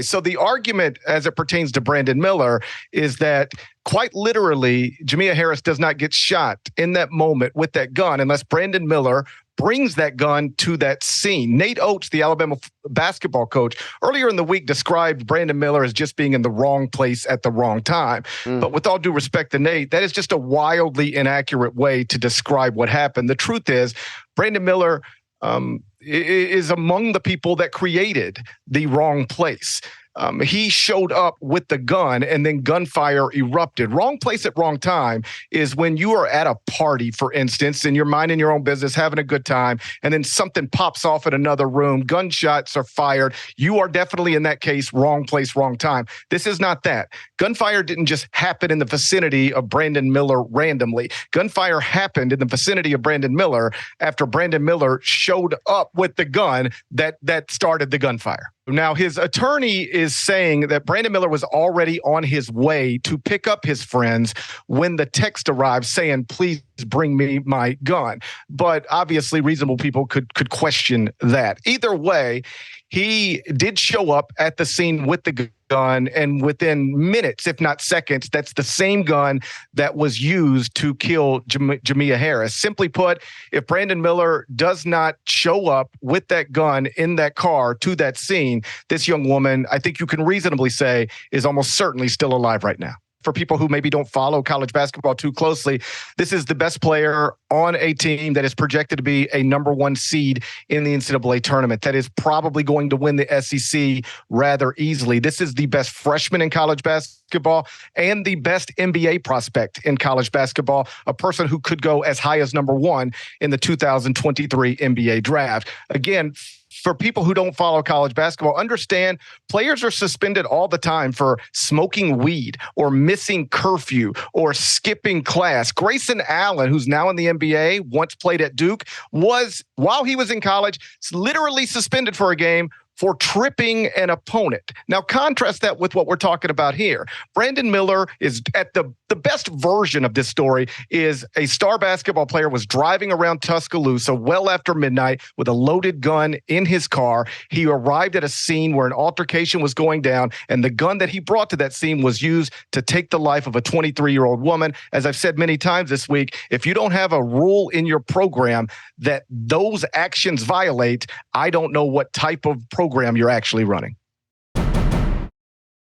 So the argument as it pertains to Brandon Miller is that quite literally, Jamea Harris does not get shot in that moment with that gun unless Brandon Miller brings that gun to that scene. Nate Oates, the Alabama basketball coach, earlier in the week described Brandon Miller as just being in the wrong place at the wrong time. But with all due respect to Nate, that is just a wildly inaccurate way to describe what happened. The truth is, Brandon Miller is among the people that created the wrong place. He showed up with the gun and then gunfire erupted. Wrong place at wrong time is when you are at a party, for instance, and you're minding your own business, having a good time, and then something pops off in another room. Gunshots are fired. You are definitely, in that case, wrong place, wrong time. This is not that. Gunfire didn't just happen in the vicinity of Brandon Miller randomly. Gunfire happened in the vicinity of Brandon Miller after Brandon Miller showed up with the gun that started the gunfire. Now, his attorney is saying that Brandon Miller was already on his way to pick up his friends when the text arrived saying, please bring me my gun. But obviously, reasonable people could question that. Either way, he did show up at the scene with the gun, and within minutes, if not seconds, that's the same gun that was used to kill Jamea Harris. Simply put, if Brandon Miller does not show up with that gun in that car to that scene, this young woman, I think you can reasonably say, is almost certainly still alive right now. For people who maybe don't follow college basketball too closely, this is the best player on a team that is projected to be a number one seed in the NCAA tournament. That is probably going to win the SEC rather easily. This is the best freshman in college basketball and the best NBA prospect in college basketball, a person who could go as high as number one in the 2023 NBA draft. Again, for people who don't follow college basketball, understand players are suspended all the time for smoking weed or missing curfew or skipping class. Grayson Allen, who's now in the NBA, once played at Duke, was, while he was in college, literally suspended for a game for tripping an opponent. Now, contrast that with what we're talking about here. Brandon Miller is at the best version of this story is a star basketball player was driving around Tuscaloosa well after midnight with a loaded gun in his car. He arrived at a scene where an altercation was going down, and the gun that he brought to that scene was used to take the life of a 23-year-old woman. As I've said many times this week, if you don't have a rule in your program that those actions violate, I don't know what type of program you're actually running.